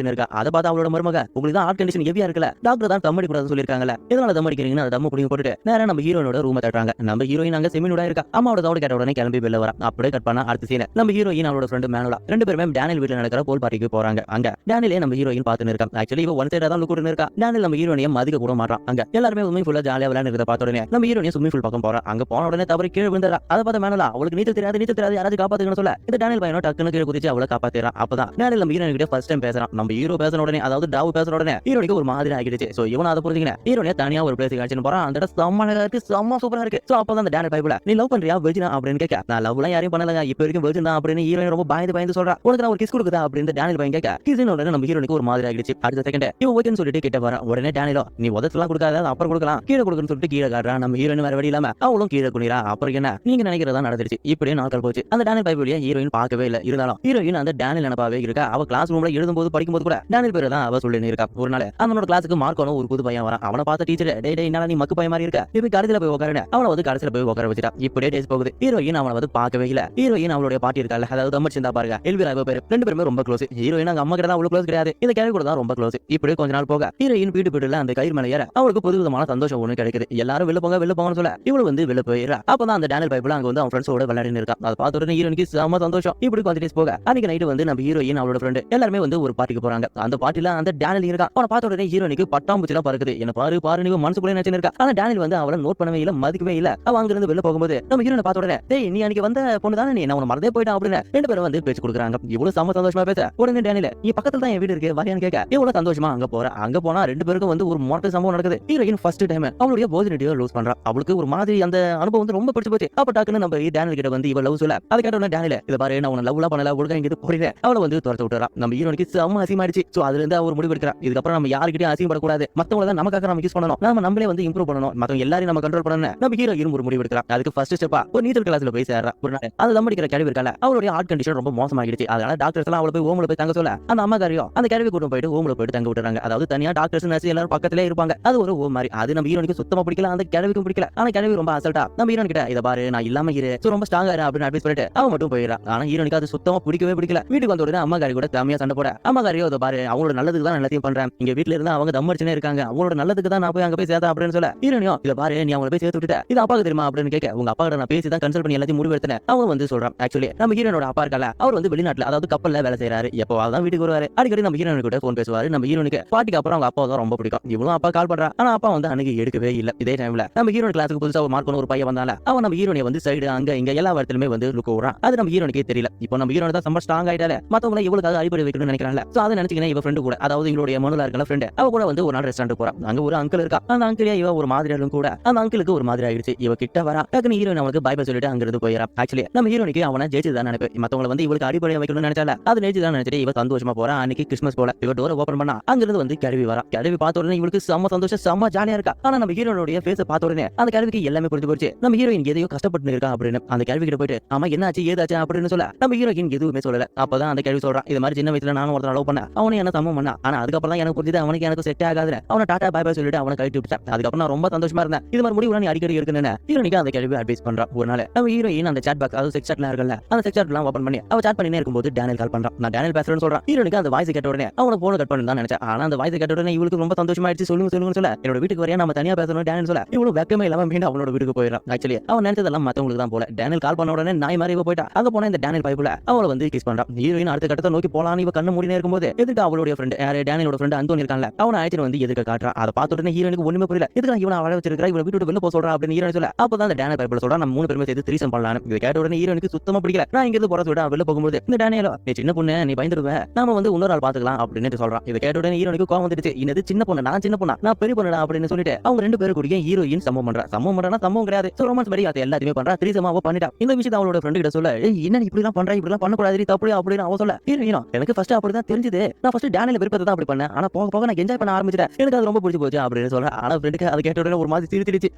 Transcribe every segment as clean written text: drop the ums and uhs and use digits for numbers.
இருக்கா. அதை பார்த்து அவளோட மருமக உங்களுக்கு தான் ஹார்ட் கண்டிஷன் ஹெவியா இருக்குல்ல, டாக்டர் தான் தம் அடிக்கூடாதுன்னு சொல்லிருக்காங்கல்ல, எதனால தம் அடிக்கிறீங்கன்னு தம் புடிங்க போட்டுட்டு நேரா நம்ம ஹீரோனோட ரூமை தட்டுறாங்க. நம்ம ஹீரோயின் அங்க செமினோட இருக்கா. அம்மாவோட தவிர கேட்ட உடனே கிளம்பி வெளில வரா. அப்படியே கட் பண்ணா அடுத்த சீன் நம்ம ஹீரோயின் அவளோட ஃப்ரெண்ட் மேனுலா ரெண்டு பேருமே டேனியல் வீட்டுல நடக்கிற போல் பார்ட்டிக்கு போறாங்க. அங்க டேனியலே நம்ம ஹீரோயின் பார்த்துன்னு இருக்கா. ஆக்சுவலி இவ ஒன் சைடா தான் லுக் இருக்கா. டேனியல் நம்ம ஹீரோயினை மதிக்க கூட மாட்டான். அங்க எல்லாருமே ஸ்விமிங் பூல்ல ஜாலியா விளையாடுறத பார்த்த உடனே நம்ம ஹீரோயின் ஸ்விமிங் பூல் பக்கம் போறா. அங்க போன உடனே தவறி கீழே விழுந்துறா. அதை பார்த்த மேனுலா அவளுக்கு நீச்சல் தெரியாது யாராச்சும் காப்பாத்துக்கணும் சொல்ல இந்த டேனியல் பையனோ டக்குன்னு கீழே குதிச்சு அவளை காப்பாத்திறான். அப்பதான் டேனியல் நம்ம ஹீரோயின் கிட்ட ஃபர்ஸ்ட் டைம் பேசுறான். நம்ம ஹீரோ பேசுற உடனே அதாவது டாவு பேசுற உடனே ஹீரோயினுக்கு ஒரு மாதிரி ஆகிடுச்சு. சோ இவன் அதை புரிஞ்சுக்கின ஹீரோயினை தனியா ஒரு பிளேஸ் காட்சின்னு போறான். அந்த இடம் செம்ம அழகா இருக்கு, செம்ம சூப்பரா இருக்கு. சோ அப்பதான் அந்த டேனியல் பைபிள நீ லவ் பண்றியா வெர்ஜினா அப்படின்னு கேட்க, நான் லவ்லாம் யாரையும் பண்ணலங்க, இப்ப வரைக்கும் வெர்ஜின் தான் அப்படின்னு ஹீரோயின் ரொம்ப பயந்து சொல்றா. உனக்கு நான் ஒரு கிஸ் கொடுக்குதா அப்படின்னு டேனியல் பையன் கேட்க, கிஸ்னு உடனே நம்ம ஹீரோயினுக்கு ஒரு மாதிரி ஆகிடுச்சு. அடுத்த செகண்ட் இவன் ஓகேன்னு சொல்லிட்டு கிட்ட வர உடனே டேனியலோ நீ உதச்சலாம் கொடுக்காத அப்புறம் கொடுக்கலாம் கீழே கொடுக்குன்னு சொல்லிட்டு கீழே காட்டுறான். நம்ம ஹீரோயின் வேற வழி இல்லாம அவளும் கீழே குனிறா. அப்புறம் என்ன நீங்க நினைக்கிறதா நடந்துருச்சு. இப்படியே நாட்கள் போச்சு. அந்த டேனியல் பைபிளிய ஹீரோயின் பார்க்கவே இல்ல. இருந்தாலும் ஹீரோயின் அந்த டேனியல் நினைப்பாவே இருக்கா. அவ கிளாஸ் ரூம்ல எழுதும்போது படிக்கும்போது கூட டேனியல் பேரை தான் அவ சொல்லி இருக்கா. ஒரு நாள் அவனோட கிளாஸுக்கு மார்க்கோனும் ஒரு புது பையன் வரான். அவனை பார்த்த டீச்சர் டேய் என்னால நீ மக்கு பையன் மாதிரி இருக்க, இப்ப கடைசியில போய் உட்காருன்னு அவனை வந்து கடைசியில போய் உட்கார வச்சுட்டா. இப்படியே டேஸ் போகுது. ஹீரோயின் அவனை வந்து பார்க்கவே இல்ல. ஹீரோயின் அவளுடைய பாட்டி இருக்கால, அதாவது அம்மர் சிந்தா பாருங்க, எல்விரா பேர் ரெண்டு பேருமே ரொம்ப க்ளோஸ். ஹீரோயின் அங்க அம்மா கிட்ட தான் அவ்வளவு க்ளோஸ் கிடையாது, இந்த கேள்வி கூட தான் ரொம்ப க்ளோஸ். இப்படியே கொஞ்ச நாள் போக ஹீரோயின் வீட்டுல அந்த கயிறு மேல ஏற அவளுக்கு புது விதமான சந்தோஷம் ஒண்ணு கிடைக்குது. எல்லாரும் வெளில போங்கன்னு சொல்ல இவளு வந்து வெளில போயிடா. அப்பதான் அந்த டேனியல் பைபிள் அங்க வந்து அவன் ஃப்ரெண்ட்ஸோட விளையாடின்னு இருக்கா. அதை பார்த்த உடனே ஹீரோயினுக்கு செம சந்தோஷம். இப்படி கொஞ்ச டேஸ் போக அன்னைக்கு நைட்டு வந்து நம்ம ஹீரோயின் அவளோட ஃப்ரெண்ட் எல்லாருமே வந்து ஒரு பார்ட்டிக்கு போறாங்க. அந்த பார்ட்டில அந்த டேனியல் இருக்கா. அவனை பார்த்த உடனே ஹீரோயினுக்கு பட்டாம்பூச்சிலாம் பறக்குது. என்ன பாரு நீ மனசுக்குள்ளே நினைச்சு இருக்கா. ஆனா டேனியல் வந்து அவளை நோட் பண்ணவே இல்ல, மதிக்கவே இல்ல. அவ அங்க இருந்து வெளில போகும்போது நம்ம ஹீரோயினை பார்த்த உடனே டேய் நீ அன்னைக்கு வந்த பொண்ணு தானே, நீ நான் உன்னை மறந்தே போயிட்டான் அப்படின்னு ரெண்டு பேரும் வந்து பேச்சு கொடுக்குறாங்க. இவ்வளவு செம சந்தோஷமா பேச உடனே டேனியல் நீ பக்கத்துல தான் என் வீடு இருக்கு வரையான்னு கேட்க இவ்வளவு சந்தோஷமா அங்க போற. அங்க போனா ரெண்டு பேருக்கும் வந்து ஒரு மொட்டை சம்பவம் நடக்குது. ஹீரோயின் ஃபர்ஸ்ட் டைம் அவளுடைய போஜனிட்டியை லூஸ் பண்றா. அவளுக்கு ஒரு மாதிரி அந்த அனுபவம் வந்து ரொம்ப பிடிச்சு போச்சு. அப்ப டாக்குன்னு நம்ம டேனியல் கிட்ட வந்து இவ லவ் சொல்ல அதை கேட்ட உடனே டேனியல் இத பாரு நான் உன்னை லவ்லாம் பண்ணல ஒழுங்கா இங்க போறீங்க அவளை வந்து துரத்து விட்டுறா. நம்ம ஹீரோனுக்கு செம்ம அசிங்கமாயிடுச்சு. சோ அதுல இருந்து ஒரு முடிவு எடுக்கிறா. இதுக்கப்புறம் நம்ம யாருக்கிட்டையும் அசிங்கப்படக்கூடாது, மத்தவங்கள தான் நமக்காக நம்ம யூஸ் பண்ணணும், நம்ம நம்மளே வந்து இம்ப்ரூவ் பண்ணணும், மத்தவங்க எல்லாரையும் நம்ம கண்ட்ரோல் பண்ணணும். நம்ம ஹீரோயின் ஒரு முடிவு எடுக்கிறா. அதுக்கு ஃபர்ஸ்ட் ஸ்டெப்பா ஒரு நீச்சல் கிளாஸ்ல போய் சேர்றா. ஒரு நாள் அந்த தம் அடிக்கிற கேள்வி இருக்கல அவளுடைய ஹார்ட் கண்டிஷன் ரொம்ப மோசமாகிடுச்சு. அதனால டாக்டர்ஸ் எல்லாம் அவளை போய் ஹோம்ல போய் தங்க சொல்ல அந்த அம்மா காரியம் அந்த கேள்வி கூட்டம் போயிட்டு ஹோம்ல போயிட்டு தங்க விட்டுறாங்க. அதாவது தனியா டாக்டர்ஸ் நர்ஸ் எல்லாரும் பக்கத்திலே இருப்பாங்க. அது ஒரு ஹோம் மாதிரி. அது நம்ம ஹீரோனுக்கு சுத்தமா பிடிக்கல, அந்த கேள்விக்கும் பிடிக்கல. ஆனா கேள்வி ரொம்ப அசல்ட்டா நம்ம ஹீரோன் கிட்ட இத பாரு நான் இல்லாம இரு சோ ரொம்ப ஸ்ட்ராங்கா இரு அப்படின்னு அட்வைஸ் பண்ணிட்டு அவ மட்டும் போயிடறா. ஆனா ஹீரோனுக்கு அது சுத்தமா பிடிக்கவே பிடிக்கல. வீட்டுக்கு வந்த உடனே அம்மா காரி கூட தம்மியா சண்டை போட அம்மா காரியோ இத பாரு அவங்களோட நல்லதுக்கு தான் எல்லாத்தையும் பண்றேன், இங்க வீட்டுல இருந்தா அவங்க தம் அடிச்சுனே இருக்காங்க, அவங்களோட நல்லதுக்கு தான் நான் போய் அங்க போய் சேர்த்தா அப்படின்னு சொல்ல ஹீரோனியோ இத பாரு நீ அவங்கள போய் சேர்த்து விட்டுட்ட இது அப்பாக்கு தெரியுமா அப்படின்னு கேட்க உங்க அப்பா கிட்ட நான் பேசி தான் கன்சல்ட் பண்ணி எல்லாத்தையும் முடிவு எடுத்தேன். அவங்க வந்து சொல்றான் ஆக்சுவலி நம்ம ஹீரோனோட அப்பா இருக்கல அவர் வந்து வெளிநாட்டுல அதாவது கப்பல்ல வேலை செய்யறாரு. எப்போவாதான் வீட்டுக்கு வருவாரு. அடிக்கடி நம்ம ஹீரோனு கூட போன் பேசுவாரு. நம்ம ஹீரோனுக்கு பாட்டிக்கு அப்புறம் அவங்க அப்பா தான் ரொம்ப பிடிக்கும். இவனும் அப்பா கால் பண்றா. ஆனா அப்பா வந்து அன்னைக்கு எடுக்கவே இல்ல. இதே டைம்ல நம்ம ஹீரோன் கிளாஸுக்கு புதுசா ஒரு மார்க் ஒரு பையன் வந்தால அவன் நம்ம ஹீரோனியை வந்து சைடு அங்க இங்க எல்லா இடத்துலயுமே வந்து லுக் விடுறான். அது நம்ம ஹீரோனுக்கே தெரியல. இப்போ நம்ம ஹீரோன் தான் ரொம்ப ஸ்ட்ராங் ஆயிட்டால மத்தவங்கள இவளுக்காக அடிப்படை வைக்கணும்னு நினைக்கிறான்ல. சோ அதை நினைச்சுக்கினே இவ ஃப்ரெண்டு கூட அதாவது இவளுடைய மனுல இருக்கல ஃப்ரெண்ட் அவ கூட வந்து ஒரு நாள் ரெஸ்டாரண்ட் போறா. அங்க ஒரு அங்கிள் இருக்கா. அந்த அங்கிளியா இவ ஒரு மாதிரியாலும் கூட அந்த அங்கிளுக்கு ஒரு மாதிரி ஆயிடுச்சு. இவ கிட்ட வரா. டக்குனு ஹீரோயின் அவனுக்கு பை பை சொல்லிட்டு அங்க இருந்து போயிடறா. ஆக்சுவலி நம்ம ஹீரோனுக்கு அவனை ஜெயிச்சுதான் நினைப்பு. மத்தவங்கள வந்து இவளுக்கு அடிப்படை வைக்கணும்னு நினைச்சால அது ஜெயிச்சுதான் நினைச்சிட்டு இவ சந்தோஷமா போறா. அன்னைக்கு கிறிஸ்மஸ் போல இவ டோரை ஓபன் பண்ணா அங்க இருந்து வந்து கிழவி வரா. கிழவி பார்த்த உடனே இவளுக்கு செம்ம சந்தோஷம் செம்ம ஜாலியா இருக்கா. ஆனா நம்ம ஹீரோனுடைய ஃபேஸ பார்த்த உடனே அந்த கிழவிக்கு எல்லாமே புரிஞ்சு போச்சு. நம்ம ஹீரோயின் எதையோ கஷ்டப்பட்டு இருக்கா அப்படின்னு அந்த கிழவி கிட்ட போயிட்டு ஆமா என்னாச்சு ஏதாச்சு அப்படின்னு சொல்ல நம்ம ஹீரோயின் எதுவுமே சொல்லல. அப்பதான் அந்த கிழவி சொல்றான் இது மாதிரி சின்ன வயசுல நானும் ஒருத்தர் லவ் பண்ணேன், அவனே என்ன சமம் பண்ணா. ஆனா அதுக்கப்புறம் தான் எனக்கு புரிஞ்சது அவனுக்கு எனக்கு செட் ஆகாது. அவனை டாடா பை பை சொல்லிட்டு அவனை கழட்டி விட்டுட்டான். அதுக்கப்புறம் நான் ரொம்ப சந்தோஷமா இருந்தேன். இது மாதிரி முடிவு நீ அடிக்கடி இருக்குன்னு ஹீரோனிக்கு அந்த கிழவி அட்வைஸ் பண்றா. ஒரு நாள் நம்ம ஹீரோயின் அந்த சாட் பாக்ஸ் அதாவது செக்ஸ் சாட்லாம் இருக்குல்ல அந்த செக்ஸ் சாட்லாம் ஓபன் பண்ணி அவ சாட் பண்ணினே இருக்கும்போது டேனியல் கால் பண்றான். நான் டேனியல் பேசுறேன்னு சொல்றான். ஹீரோனிக்கு அந்த வாய்ஸ் கேட்ட உடனே அவன போன் கட் பண்ணி தான் நினைச்சேன். ஆனா அந்த வாய்ஸ் கேட்ட உடனே இவளுக்கு ரொம்ப சந்தோஷமாயிடுச்சு. சொல்லுங்க சொல்ல என்னோட வீட்டுக்கு வரையா நம்ம தனியா பேசணும் டேனியல் சொல்ல இவளும் வெக்கமே இல்லாம மீண்டும் அவனோட வீட்டுக்கு போயிடறான். ஆக்சுவலி அவன் நினைச்சதெல்லாம் மத்தவங்களுக்கு தான் போல. டேனியல் கால் பண்ண உடனே நாய் மாதிரி போயிட்டா. அங்க போனா இந்த டேனியல் பைப்புல அவளை வந்து கிஸ் பண்றான். ஹீரோயின் அடுத்த கட்டத்தை நோக்கி போலான்னு இவ கண்ணு மூடினே இருக்கும்போது எதுக்கு அவளுடைய ஃப்ரெண்ட் யாரு டேனியலோட ஃப்ரெண்ட் அந்தோனி இருக்கான்ல அவனை அழைச்சிட்டு வந்து எதுக்கு காட்டுறா. அதை பார்த்த உடனே ஹீரோனுக்கு ஒண்ணுமே புரியல. எதுக்கு இவனை அழ வச்சிருக்கா இவனை வீட்டு வெளில போக சொல்றா அப்படின்னு ஹீரோயின் சொல்ல அப்பதான் அந்த டேனியல் பைப்புல சொல்றா நம்ம மூணு பேருமே சேர்த்து த்ரீசம் பண்ணலாம். இதை கேட்ட உடனே ஹீரோனுக்கு சுத்தமா பிடிக்கல. நான் இங்க இருந்து போற சொல்லிட்டு வெளில போகும்போது இந்த டேனியலோ நீ சின்ன பொண்ணு நீ பயந்துருவ நாம வந்து இன்னொரு ஆள் பாத்துக்கலாம் அப்படின்னு சொல்றான். இதை கேட்ட உடனே ஹீரோனுக்கு கோவம் வந்துடுச்சு. இது சின்ன பொண்ணு நான் சின்ன பொண்ணா நான் பெரிய பொண்ணு அப்படின்னு சொல்லிட்டு அவங்க ரெண்டு பேரும் கூடிய ஹீரோயின் சம்பவம் பண்றா. சம்பவம் பண்றா சம்பவம் கிடையாது. சோ ரொமான்ஸ் மாதிரி அது எல்லாத்தையுமே பண்றா. த்ரீசமாவோ பண்ணிட்டா. இந்த விஷயத்தை அவளோட ஃப்ரெண்ட் கிட்ட சொல்ல என்ன இப்படி எல்லாம் பண்றா இப்படி எல்லாம் பண்ணக்கூடாது தப்பு அப்படின்னு அவ சொல்ல ஹீரோயினோ எனக்கு ஃபர்ஸ்ட் அப்படிதான் தெரிஞ்சது. நான் ஃபர்ஸ்ட் டேனியல் விருப்பத்தை தான் அப்படி பண்ணேன். ஆனா போக போக நான் என்ஜாய் பண்ண ஆரம்பிச்சிட்டேன். எனக்கு அது ரொம்ப பிடிச்சு போச்சு அப்படின்னு சொல்ற. ஆனா ஃப்ரெண்டுக்கு அது கேட்ட உடனே ஒரு மாதிரி சிரிச்சிடுச்சு.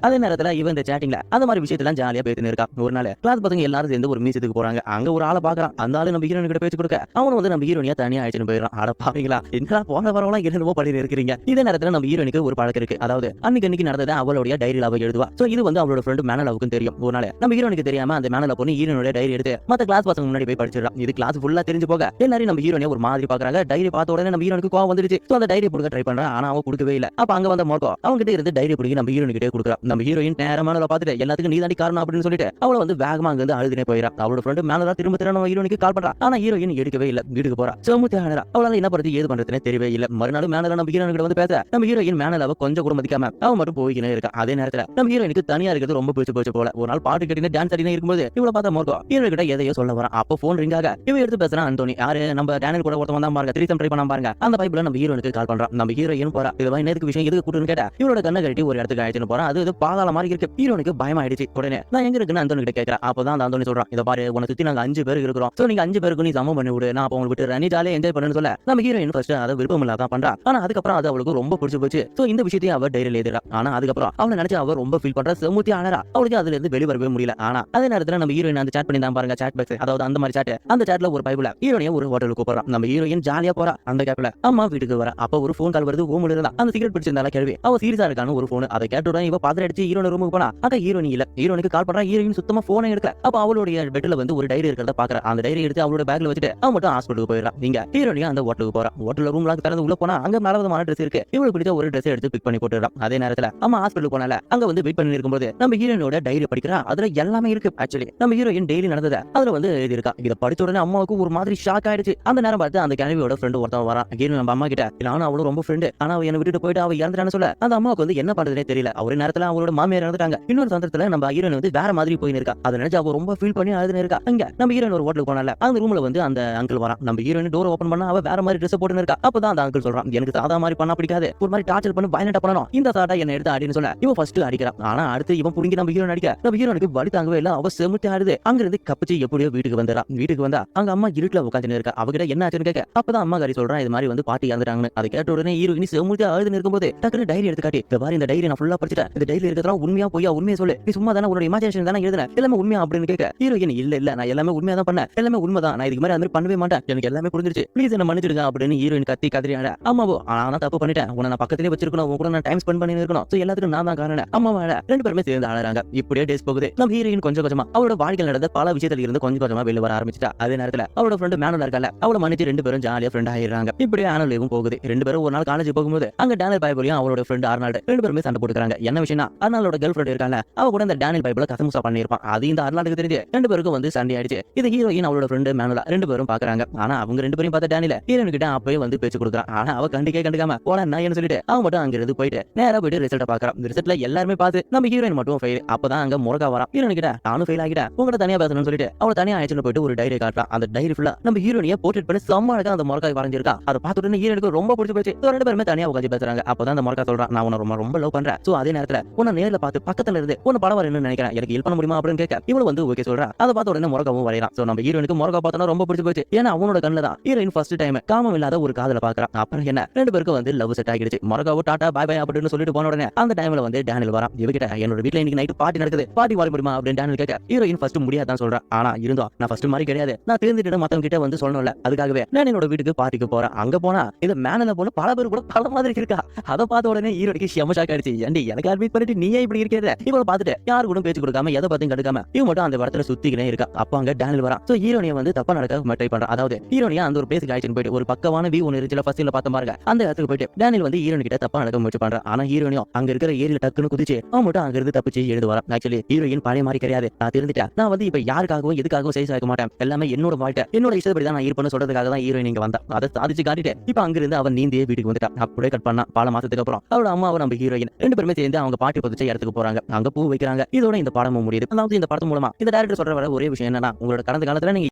அதே நேரத்துல இவன் இந்த சாட்டிங்ல அந்த மாதிரி விஷயத்தெல்லாம் ஜாலியா பேசிட்டு இருக்கா. ஒரு நாள் கிளாஸ் பசங்க எல்லாரும் சேர்ந்து ஒரு மியூசியத்துக்கு போறாங்க. அங்க ஒரு ஆளை பாக்குறான். அந்த ஆளு நம்ம ஹீரோயின் கிட்ட பேச்சு கொடுக்க அவனும் வந்து நம்ம ஹீரோனியா தனியா ஆயிடுச்சுன்னு போயிடறான். அட பாவீங்களா என்ன போன வரவெல்லாம் என்னமோ பண்ணி இருக்கிறீங்க. இதே நேரத்துல நம்ம ஹீரோனுக்கு ஒரு பழக்கம் இருக்கு. அதாவது அன்னைக்கு நடந்தது அவளுடைய டைரியில அவ எழுதுவா. சோ இது வந்து அவளோட ஃப்ரெண்ட் மேனலாவுக்கும் தெரியும். ஒரு நாள் நம்ம ஹீரோனுக்கு தெரியாம அந்த மேனலா பொண்ணு ஹீரோனோட டைரி எடுத்து மத்த கிளாஸ் பசங்க முன்னாடி போய் படிச்சிடறான். இது கிளாஸ் ஃபுல்லா தெரிஞ்சு போக எல்லாரும் நம்ம ஹீரோனியா ஒரு மாதிரி பாக்குறாங்க. டைரி பார்த்த உடனே நம்ம ஹீரோனுக்கு கோவம் வந்துருச்சு. சோ அந்த டைரி கொடுக்க ட்ரை பண்றான். ஆனா அவன் கொடுக்கவே இல்ல. அப்ப அங்க வந்த மோர்கோ அவங்க கிட்ட இருந்து டைரி பிடிங்கி நம்ம ஹீரோயின் கிட்டே கொடுக்குறான். நம்ம ஹீரோயின் நேரமானல பார்த்துட்டு எல்லாத்துக்கும் நீ தாண்டி காரணம் அப்படின்னு சொல்லிட்டு அவளை வந்து வேகமா அங்க இருந்து அழுதுனே போயிடா. அவளோட ஃப்ரெண்ட் மேல தான் திரும்ப நம்ம ஹீரோயினுக்கு கால் பண்றா. ஆனா ஹீரோயின் எடுக்கவே இல்ல. வீட்டுக்கு போறா. சோமுத்தியானரா அவளால என்ன பண்றது ஏது பண்றதுன்னு தெரியவே இல்ல. மறுநாள் மேனல நம்ம ஹீரோயின் கிட்ட வந்து பேச நம்ம ஹீரோயின் மேனலாவ கொஞ்சம் கூட மதிக்காம அவ மட்டும் போய்க்கினே இருக்கா. அதே நேரத்துல நம்ம ஹீரோயினுக்கு தனியா இருக்கிறது ரொம்ப பிடிச்சு போச்சு போல. ஒரு நாள் பாட்டு கட்டின டான்ஸ் ஆடினே இருக்கும்போது இவள பார்த்தா மோர்கோ ஹீரோயின் கிட்ட எதையோ சொல்ல வரான். அப்போ போன் ரிங் ஆக இவ எடுத்து பேசுறான் அந்தோனி. யாரு நம்ம டேனியல் கூட ஒருத்தன் வந்தா பாருங்க, த்ரீசம் ட்ரை பண்ணா பாருங்க. அந்த பைப்ல நம்ம ஹீரோயினுக்கு கால் பண்றான். நம்ம ஹீரோயின் போறா. இதுவா என்னதுக்கு விஷயம் எதுக்கு கூட்டுன்னு கேட்டா இவளோட கண்ணை கட்டி ஒரு இடத்துக்கு அழைச்சிட்டு போறான். அது பாதாள மாதிரி இருக்கு. ஹீரோனுக்கு பயமா ஆயிடுச்சு. உடனே நான் எங்க இருக்குன்னு அந்தோனி கிட்ட கேட்கறேன். அப்பதான் அந்த அந்தோனி சொல்றான், இத பாரு உனக்கு சுத்தி நாங்க 5 பேர் இருக்கிறோம். சோ நீங்க 5 பேருக்கு நீ சமம் பண்ணி விடு. நான் அப்ப உங்களுக்கு விட்டு நீ ஜாலியா என்ஜாய் பண்ணுன்னு சொல்ல நம்ம ஹீரோயின் ஃபர்ஸ்ட் அதை விருப்பம் இல்லாதான் பண்றா. ஆனா அதுக்கப்புறம் அது அவளுக்கு ரொம்ப பிடிச்சு போச்சு. சோ இந்த விஷயத்தையும் அவ டைரியில எழுதுறா. ஆனா அதுக்கப்புறம் அவளை நினைச்சு அவ ரொம்ப ஃபீல் பண்றா. செமுத்தி அழறா. அவளுக்கு அதுல இருந்து வெளிவரவே முடியல. ஆனா அதே நேரத்துல நம்ம ஹீரோயின் அந்த சாட் பண்ணி தான் பாருங்க, சாட் பாக்ஸ், அதாவது அந்த மாதிரி சாட். அந்த சாட்ல ஒரு பைபிள ஹீரோயினை ஒரு ஹோட்டலுக்கு கூப்பிடுறான். நம்ம ஹீரோயின் ஜாலியா போறா. அந்த கேப்ல அம்மா வீட்டுக்கு வர. அப்ப ஒரு ஃபோன் கால் வருது. ரூம்ல இருந்தா அந்த சிகரெட் பிடிச்சிருந்தால கேள்வி அவ சீரியஸா இருக்கான்னு ஒரு போன். அதை கேட்டுடன் இவ பாத்திர அடிச்சு ஹீரோயின் ரூமுக்கு போனா அங்க ஹீரோயின் இல்ல. ஹீரோயினுக்கு கால் பண்றா. ஹீரோயின் சுத்தமா போனே எடுக்கல. அப்ப அவளுடைய பெட்ல வந்து ஒரு டைரி இருக்கிறத பாக்குறா. அந்த டைரி எடுத்து அவளோட பேக்ல வச்சுட்டு அவ மட்டும் ஹாஸ்பிட்டலுக்கு போயிடறா. நீங்க ஹீரோயின் அந்த ஹோட்டலுக்கு போறா. ஹோட்டல்ல ரூம் லாக் திறந்து உள்ள போனா அங்க நல்லவிதமான ட்ரெஸ் இருக்கு. இவளுக்கு பிடிச்ச ஒரு ட்ரெஸ் எடுத்து பிக் பண்ணி போட்டுறா. அதே நேரத்துல அம்மா ஹாஸ்பிட்டலுக்கு போனால அங்க வந்து வெயிட் பண்ணி இருக்கும்போது நம்ம ஹீரோயினோட டைரி படிக்கிறா. அதுல எல்லாமே இருக்கு. ஆக்சுவலி நம்ம ஹீரோயின் டெய்லி நடந்தத அதுல வந்து எழுதி இருக்கா. இத படிச்ச உடனே அம்மாவுக்கு ஒரு மாதிரி ஷாக் ஆயிடுச்சு. அந்த நேரம் பார்த்து அந்த கேள்வியோட ஃப்ரெண்ட் ஒருத்தன் வரான். ஹீரோயின் நம்ம அம்மா கிட்ட நானும் அவளும் ரொம்ப ஃப்ரெண்ட், ஆனா அவ என்ன விட்டுட்டு போயிட்டு அவ இறந்துட்டான்னு சொல்ல அந்த அம்மாவுக்கு வந்து என்ன பண்றதுனே தெரியல. ஒரு நேரத்துல அவளோட மாமியார் இறந்துட்டாங்க. இன்னொரு சந்தர்ப்பத்துல நம்ம ஹீரோயின் வந்து வேற மாதிரி போயின்னு இருக்கா. அதை நினைச்சு அவ ரொம்ப ஃபீல் பண்ணி அழுதுனே இருக்கா. அங்க நம்ம ஹீரோயின் ஒரு ஹோட்டலுக்கு போனால அந்த ரூம்ல வந்து அந்த அங்கிள் வரான். நம்ம ஹீரோயின் டோர் ஓபன் பண்ணா அவ வேற மாதிரி ட்ரெஸ் போட்டுன்னு இருக்கா. அப்பதான் அந்த அங்கிள் சொல்றான், எனக்கு சாதா மாதிரி பண்ணா பிடிக்காது, ஒரு மாதிரி டார்ச்சர் பண்ணி வயலண்டா பண்ணணும், இந்த சாட்டா என்ன எடுத்து அடின்னு சொல்ல இவன் ஃபர்ஸ்ட் அடிக்கிறான். ஆனா அடுத்து இவன் புடுங்கி நம்ம ஹீரோயின் அடிக்க நம்ம ஹீரோனுக்கு வலி தாங்கவே இல்ல. அவ செமுத்தி ஆடுது. அங்க இருந்து கப்பிச்சு எப்படியோ வீட்டுக்கு வந்துறா. வீட்டுக்கு வந்தா அங்க அம்மா இருட்டுல உட்காந்துன்னு இருக்கா. அவகிட்ட என்ன ஆச்சுன்னு கேட்க அப்பதான் அம்மா காரி சொல்றான், இது மாதிரி வந்து பாட்டி இறந்துட்டாங்கன்னு. அதை கேட்ட உடனே ஹீரோயின் செமுத்தி அழுதுன்னு இருக்கும்போது டக்குனு டைரி எடுத்து காட்டி, இந்த மாதிரி இந்த டைரி நான் ஃபுல்லா படிச்சிட்டேன், இந்த டைரி இருக்கிறதெல்லாம் உண்மையா பொய்யா, உண்மையை சொல்லு, நீ சும்மா தானே உன்னோட இமேஜினேஷன் தானே எழுதுன, எல்லாமே உண்மையா அப்படின்னு கேட்க ஹீரோயின் இல்ல நான் எல்லாமே உண்மையா தான் பண்ணேன், எல்லாமே உண்மைதான், நான் இதுக்கு மாதிரி அந்த மாதிரி பண்ணவே மாட்டேன், எனக்கு எல்லாமே புரிஞ்சிருச்சு, ப்ளீஸ் என்ன மன்னிச்சிடுங்க அப்படின்னு ஹீரோயின் கத்தி கதறியாட. அம்மாவோ நான் தப்பு பண்ணிட்டேன், உன்னை நான் பக்கத்திலே வச்சிருக்கணும், உன் கூட நான் டைம் ஸ்பெண்ட் பண்ணி இருக்கணும், சோ எல்லாத்துக்கும் நான் தான் காரணம். அம்மாவால ரெண்டு பேருமே சேர்ந்து அழறாங்க. இப்படியே டேஸ் போகுது. நம்ம ஹீரோயின் கொஞ்சம் கொஞ்சமா அவளோட வாழ்க்கையில் நடந்த பல விஷயத்துல இருந்து கொஞ்சம் கொஞ்சமா வெளில வர ஆரம்பிச்சிட்டா. அதே நேரத்துல அவளோட ஃப்ரெண்ட் மேனல் இருக்கல, அவளை மன்னிச்சு ரெண்டு பேரும் ஜாலியா ஃப்ரெண்ட் ஆயிடுறாங்க. இப்படியே ஆனலும் போகுது. ரெண்டு பேரும் ஒரு நாள் காலேஜ் போகும்போது அங்க டேனியல் பைபிளையும் அவளோட ஃப்ரெண்ட் அர்னால்டு ரெண்டு பேருமே சண்டை போட்டுக்கிறாங்க. என்ன விஷயம்னா அர்னால்டோட கேர்ள் ஃப்ரெண்ட் இருக்காங்க, அவ கூட இந்த டேனியல் பைபிள கசமுசா பண்ணிருப்பான். அது இந்த அர்னால்டுக்கு தெரிஞ்சு ரெண்டு பேருக்கும் வந்து சண்டை ஆயிடுச்சு. இது ஹீரோயின் அவளோட ஃப்ரெண்ட் மேனலா ரெண்டு பேரும் பாக்குறாங்க. ஆனா அவங்க ரெண்டு பேரும் பார்த்த டேனியல் ஹீரோயின் கிட்ட அப்பவே வந்து பேச்சு கொடுக்குறான். ஆனா அவ கண்டுக்காம போல நான் சொல்லிட்டு அவன் மட்டும் அங்க இருந்து போயிட்டு நேரா போயிட்டு ரிசல்ட் பாக்குறான். ரிசல்ட்ல எல்லாருமே பார்த்து நம்ம ஹீரோயின் மட்டும் ஃபெயில். அப்பதான் அங்க முருகா வரான். ஹீரோயின் கிட்ட நானும் ஃபெயில் ஆகிட்டேன், உங்கள்ட்ட தனியா பேசணும்னு சொல்லிட்டு அவளை தனியா அழைச்சிட்டு போயிட்டு ஒரு டைரி காட்டுறான். அந்த டைரி ஃபுல்லா நம்ம ஹீரோயினிய போர்ட்ரேட் பண்ணி செம்ம அழகா அந்த முருகா வரைஞ்சிருக்கா. அதை பார்த்த உடனே ஹீரோயினுக்கு ரொம்ப பிடிச்சு போச்சு. ரெண்டு பேருமே தனியா உட்காந்து பேசுறாங்க. அப்பதான் அந்த முருகா சொல்றான், நான் உன்னை ரொம்ப ரொம்ப லவ் பண்றேன், சோ அதே நேரத்துல உன்னை நேர்ல பார்த்து பக்கத்துல இருந்து உன்னை படம் வரணும்னு நினைக்கிறேன், எனக்கு ஹெல்ப் பண்ண முடியுமா அப்படின்னு கேட்க இவளு வந்து ஓகே சொல்றா. அதை பார்த்த உடனே முருகாவும் வரையறான். சோ நம்ம ஹீரோயினுக்கு முருகா பார்த்தா ரொம்ப பிடிச்சு போச்சு. ஏன்னா அவனோட கண்ணுல தான் ஹீரோயின் ஃபர்ஸ்ட் டைம் காமம் இல்லாத ஒரு காதல பாக்குறான். அப்புறம் என்ன ரெண்டு பேருக்கும் வந்து லவ் செட் ஆகிடுச்சு. முருகாவும் டாடா பாய் பாய் அப்படின்னு சொல்லிட்டு போன உடனே அந்த டைம்ல வந்து டேனியல் வரான். இவகிட்ட என்னோட வீட்ல இன்னைக்கு நைட் பார்ட்டி நடக்குது, பார்ட்டி வாழ முடியுமா அப்படின்னு டேனியல் கேட்க ஹீரோயின் ஃபர்ஸ்ட் முடியாதான் சொல்றான். ஆனா இருந்தோம் நான் ஃபர்ஸ்ட் மாதிரி கிடையாது, நான் தெரிஞ்சுட்டு மத்தவங்க கிட்ட வந்து சொல்லணும்ல, அதுக்காகவே டேனியலோட வீட்டுக்கு பார்ட்டிக்கு போறேன். அங்க போனா இது மேனல போல பல பேர் கூட பல மாதிரி இருக்கா. அதை பார்த்த உடனே ஹீரோக்கு செம ஷாக் ஆயிடுச்சு. ஏண்டி எனக்கு அட்மிட் பண்ணிட்டு நீயே இப்படி இருக்கிறத இவளை பார்த்துட்டு யாரு கூட பேச்சு கொடுக்காம எதை பார்த்தும் கடுக்காம இவன் மட்டும் அந்த இடத்துல சுத்திக்கினே இருக்கா. அப்ப அங்க டேனியல் வரான். சோ ஹீரோனிய வந்து தப்பா நடக்க ட்ரை பண்றான். அதாவது ஹீரோனியா அந்த ஒரு பேசுக்கு ஆயிடுச்சு போயிட்டு ஒரு பக்கவான வியூ ஒன்னு இருந்துச்சுல ஃபர்ஸ்ட்ல பார்த்த பாருங்க, அந்த இடத்துக்கு போயிட்டு டேனியல் வந்து ஹீரோயின் கிட்ட தப்பா நடக்க முயற்சி பண்றான். ஆனா ஹீரோனியும் அங்க இருக்கிற ஏரியில டக்குன்னு குதிச்சு அவன் மட்டும் அங்க இருந்து தப்பிச்சு எழுந்து வரான். ஆக்சுவலி ஹீரோயின் பழைய மாதிரி கிடையாது, நான் தெரிஞ்சுட்டேன், நான் வந்து இப்ப யாருக்காகவும் எதுக்காகவும் சேஸ் ஆக மாட்டேன், எல்லாமே என்னோட வாழ்க்கை என்னோட இஷ்டப்படி தான் நான் இருப்பேன்னு சொல்றதுக்காக தான் ஹீரோயின் இங்க வந்தா. அதை சாதிச்சு காட்டிட்டு இப்ப அங்க இருந்து அவன் நீந்தியே வீட்டுக்கு வந்துட்டான். அப்படியே கட் பண்ணா பல மாசத்துக்கு அப்புறம் அவளோட அம்மாவை நம்ம ஹீரோயின் ரெண்டு பேருமே சேர்ந்து அவங்க பாட்டி பதிச்ச இடத்துக்கு போறாங்க. அங்க பூ வைக்கிறாங்க. இதோட இந்த படமும் முடியுது. அதாவது இந்த படத்து மூலமா இந்த டைரக்டர் சொல்ற வர ஒரே விஷயம் என்னன்னா, உங்களோட கடந்த காலத்துல நீங்க